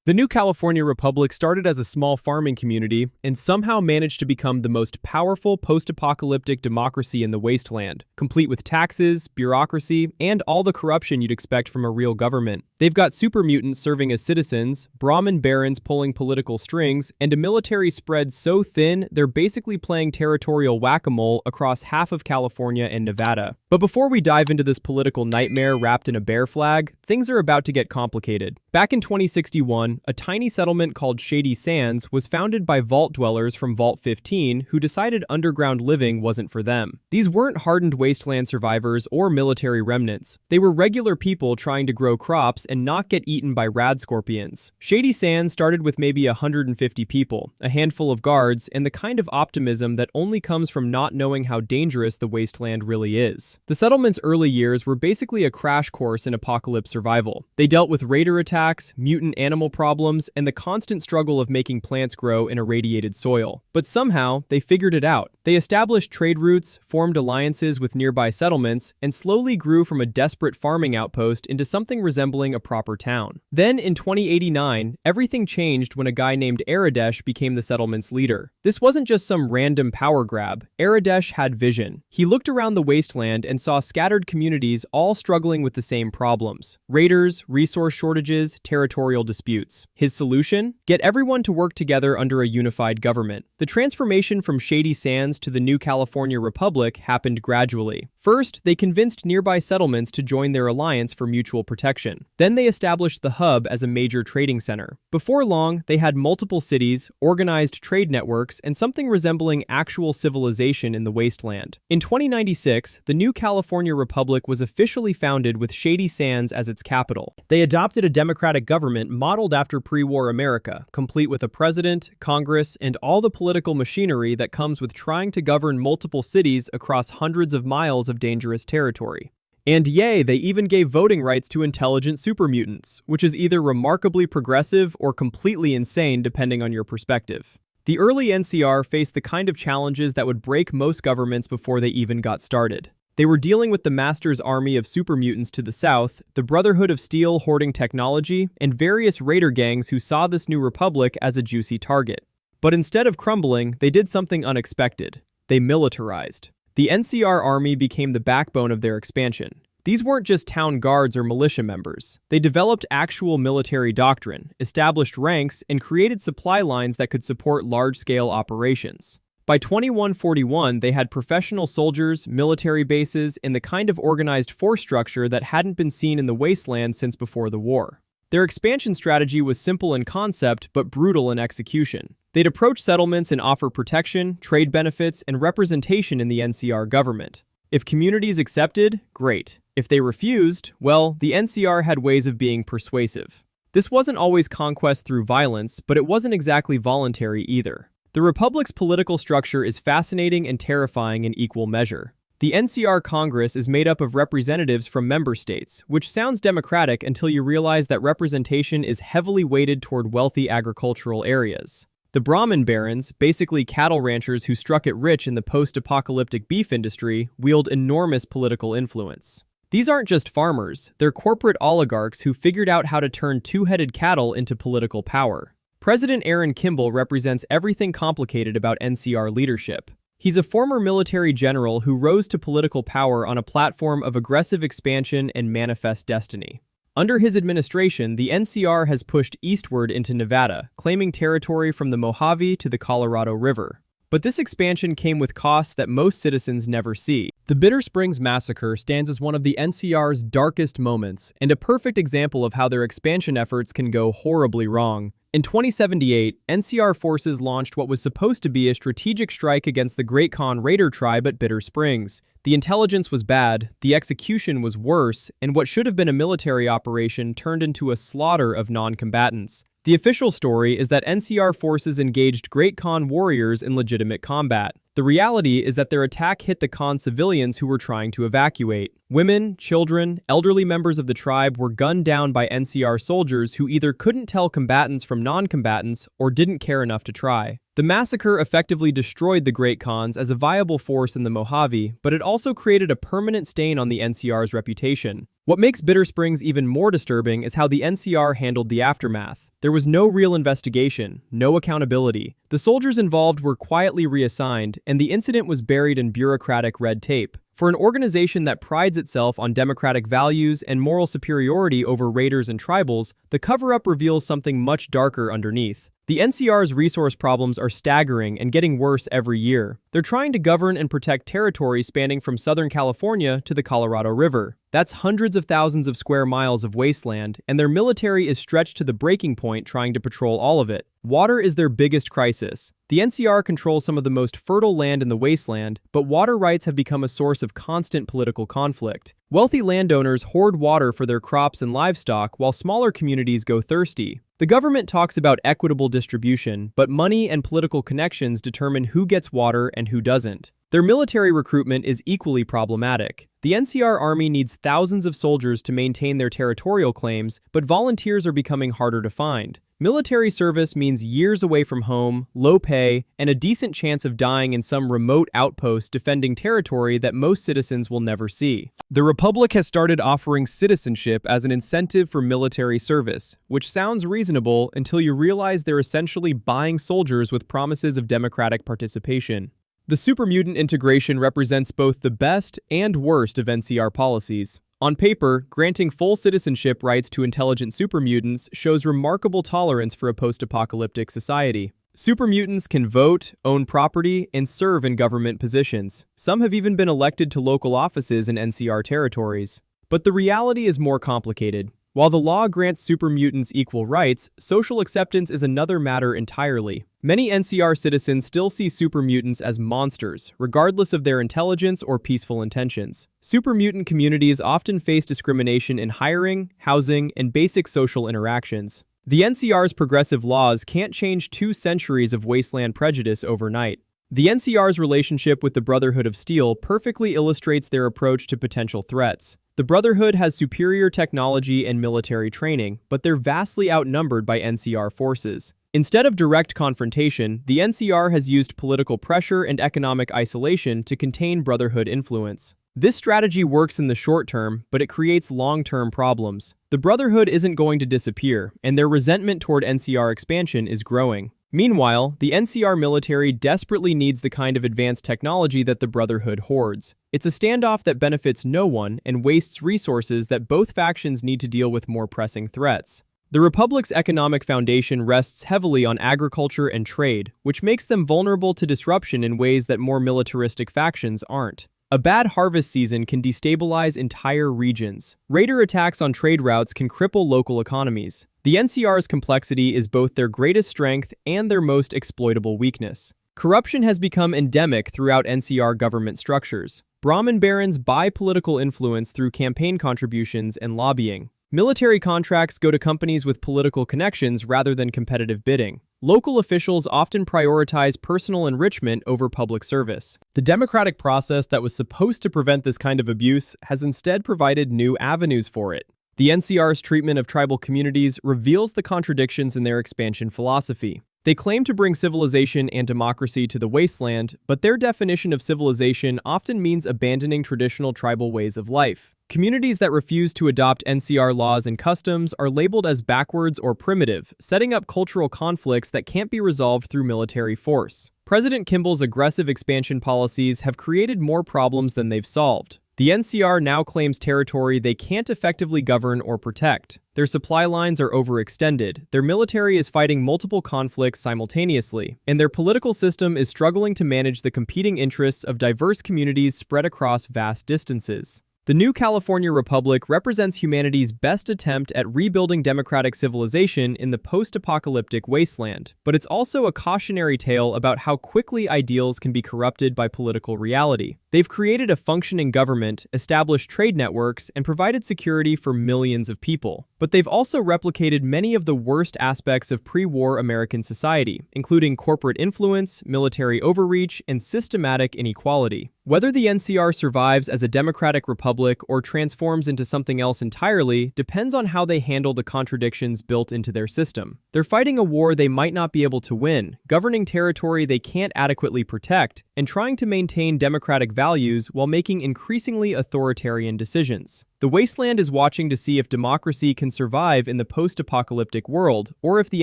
The new California Republic started as a small farming community and somehow managed to become the most powerful post-apocalyptic democracy in the wasteland, complete with taxes, bureaucracy, and all the corruption you'd expect from a real government. They've got super mutants serving as citizens, Brahmin barons pulling political strings, and a military spread so thin they're basically playing territorial whack-a-mole across half of California and Nevada. But before we dive into this political nightmare wrapped in a bear flag, things are about to get complicated. Back in 2061, a tiny settlement called Shady Sands was founded by vault dwellers from Vault 15 who decided underground living wasn't for them. These weren't hardened wasteland survivors or military remnants. They were regular people trying to grow crops and not get eaten by rad scorpions. Shady Sands started with maybe 150 people, a handful of guards, and the kind of optimism that only comes from not knowing how dangerous the wasteland really is. The settlement's early years were basically a crash course in apocalypse survival. They dealt with raider attacks, mutant animal problems, and the constant struggle of making plants grow in irradiated soil. But somehow, they figured it out. They established trade routes, formed alliances with nearby settlements, and slowly grew from a desperate farming outpost into something resembling a proper town. Then, in 2089, everything changed when a guy named Aradesh became the settlement's leader. This wasn't just some random power grab. Aradesh had vision. He looked around the wasteland and saw scattered communities all struggling with the same problems: raiders, resource shortages, territorial disputes. His solution? Get everyone to work together under a unified government. The transformation from Shady Sands to the new California Republic happened gradually. First, they convinced nearby settlements to join their alliance for mutual protection. Then they established the hub as a major trading center. Before long, they had multiple cities, organized trade networks, and something resembling actual civilization in the wasteland. In 2096, the new California Republic was officially founded with Shady Sands as its capital. They adopted a democratic government modeled after pre-war America, complete with a president, Congress, and all the political machinery that comes with trying to govern multiple cities across hundreds of miles of dangerous territory. And yay, they even gave voting rights to intelligent supermutants, which is either remarkably progressive or completely insane depending on your perspective. The early NCR faced the kind of challenges that would break most governments before they even got started. They were dealing with the Master's army of supermutants to the south, the Brotherhood of Steel hoarding technology, and various raider gangs who saw this new republic as a juicy target. But instead of crumbling, they did something unexpected. They militarized. The NCR army became the backbone of their expansion. These weren't just town guards or militia members. They developed actual military doctrine, established ranks, and created supply lines that could support large-scale operations. By 2141, they had professional soldiers, military bases, and the kind of organized force structure that hadn't been seen in the wasteland since before the war. Their expansion strategy was simple in concept, but brutal in execution. They'd approach settlements and offer protection, trade benefits, and representation in the NCR government. If communities accepted, great. If they refused, well, the NCR had ways of being persuasive. This wasn't always conquest through violence, but it wasn't exactly voluntary either. The Republic's political structure is fascinating and terrifying in equal measure. The NCR Congress is made up of representatives from member states, which sounds democratic until you realize that representation is heavily weighted toward wealthy agricultural areas. The Brahmin barons, basically cattle ranchers who struck it rich in the post-apocalyptic beef industry, wield enormous political influence. These aren't just farmers, they're corporate oligarchs who figured out how to turn two-headed cattle into political power. President Aaron Kimball represents everything complicated about NCR leadership. He's a former military general who rose to political power on a platform of aggressive expansion and manifest destiny. Under his administration, the NCR has pushed eastward into Nevada, claiming territory from the Mojave to the Colorado River. But this expansion came with costs that most citizens never see. The Bitter Springs Massacre stands as one of the NCR's darkest moments, and a perfect example of how their expansion efforts can go horribly wrong. In 2078, NCR forces launched what was supposed to be a strategic strike against the Great Khan Raider tribe at Bitter Springs. The intelligence was bad, the execution was worse, and what should have been a military operation turned into a slaughter of non-combatants. The official story is that NCR forces engaged Great Khan warriors in legitimate combat. The reality is that their attack hit the Khan civilians who were trying to evacuate. Women, children, elderly members of the tribe were gunned down by NCR soldiers who either couldn't tell combatants from non-combatants or didn't care enough to try. The massacre effectively destroyed the Great Khans as a viable force in the Mojave, but it also created a permanent stain on the NCR's reputation. What makes Bitter Springs even more disturbing is how the NCR handled the aftermath. There was no real investigation, no accountability. The soldiers involved were quietly reassigned, and the incident was buried in bureaucratic red tape. For an organization that prides itself on democratic values and moral superiority over raiders and tribals, the cover-up reveals something much darker underneath. The NCR's resource problems are staggering and getting worse every year. They're trying to govern and protect territory spanning from Southern California to the Colorado River. That's hundreds of thousands of square miles of wasteland, and their military is stretched to the breaking point trying to patrol all of it. Water is their biggest crisis. The NCR controls some of the most fertile land in the wasteland, but water rights have become a source of constant political conflict. Wealthy landowners hoard water for their crops and livestock while smaller communities go thirsty. The government talks about equitable distribution, but money and political connections determine who gets water and who doesn't. Their military recruitment is equally problematic. The NCR Army needs thousands of soldiers to maintain their territorial claims, but volunteers are becoming harder to find. Military service means years away from home, low pay, and a decent chance of dying in some remote outpost defending territory that most citizens will never see. The Republic has started offering citizenship as an incentive for military service, which sounds reasonable until you realize they're essentially buying soldiers with promises of democratic participation. The super mutant integration represents both the best and worst of NCR policies. On paper, granting full citizenship rights to intelligent super mutants shows remarkable tolerance for a post-apocalyptic society. Super mutants can vote, own property, and serve in government positions. Some have even been elected to local offices in NCR territories. But the reality is more complicated. While the law grants super mutants equal rights, social acceptance is another matter entirely. Many NCR citizens still see super mutants as monsters, regardless of their intelligence or peaceful intentions. Super mutant communities often face discrimination in hiring, housing, and basic social interactions. The NCR's progressive laws can't change 2 centuries of wasteland prejudice overnight. The NCR's relationship with the Brotherhood of Steel perfectly illustrates their approach to potential threats. The Brotherhood has superior technology and military training, but they're vastly outnumbered by NCR forces. Instead of direct confrontation, the NCR has used political pressure and economic isolation to contain Brotherhood influence. This strategy works in the short term, but it creates long-term problems. The Brotherhood isn't going to disappear, and their resentment toward NCR expansion is growing. Meanwhile, the NCR military desperately needs the kind of advanced technology that the Brotherhood hoards. It's a standoff that benefits no one and wastes resources that both factions need to deal with more pressing threats. The Republic's economic foundation rests heavily on agriculture and trade, which makes them vulnerable to disruption in ways that more militaristic factions aren't. A bad harvest season can destabilize entire regions. Raider attacks on trade routes can cripple local economies. The NCR's complexity is both their greatest strength and their most exploitable weakness. Corruption has become endemic throughout NCR government structures. Brahmin barons buy political influence through campaign contributions and lobbying. Military contracts go to companies with political connections rather than competitive bidding. Local officials often prioritize personal enrichment over public service. The democratic process that was supposed to prevent this kind of abuse has instead provided new avenues for it. The NCR's treatment of tribal communities reveals the contradictions in their expansion philosophy. They claim to bring civilization and democracy to the wasteland, but their definition of civilization often means abandoning traditional tribal ways of life. Communities that refuse to adopt NCR laws and customs are labeled as backwards or primitive, setting up cultural conflicts that can't be resolved through military force. President Kimball's aggressive expansion policies have created more problems than they've solved. The NCR now claims territory they can't effectively govern or protect. Their supply lines are overextended, their military is fighting multiple conflicts simultaneously, and their political system is struggling to manage the competing interests of diverse communities spread across vast distances. The new California Republic represents humanity's best attempt at rebuilding democratic civilization in the post-apocalyptic wasteland, but it's also a cautionary tale about how quickly ideals can be corrupted by political reality. They've created a functioning government, established trade networks, and provided security for millions of people. But they've also replicated many of the worst aspects of pre-war American society, including corporate influence, military overreach, and systematic inequality. Whether the NCR survives as a democratic republic or transforms into something else entirely depends on how they handle the contradictions built into their system. They're fighting a war they might not be able to win, governing territory they can't adequately protect, and trying to maintain democratic values while making increasingly authoritarian decisions. The Wasteland is watching to see if democracy can survive in the post-apocalyptic world, or if the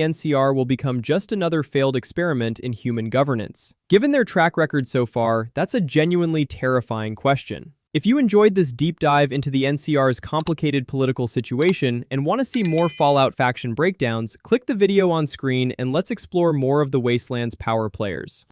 NCR will become just another failed experiment in human governance. Given their track record so far, that's a genuinely terrifying question. If you enjoyed this deep dive into the NCR's complicated political situation and want to see more Fallout faction breakdowns, click the video on screen and let's explore more of the Wasteland's power players.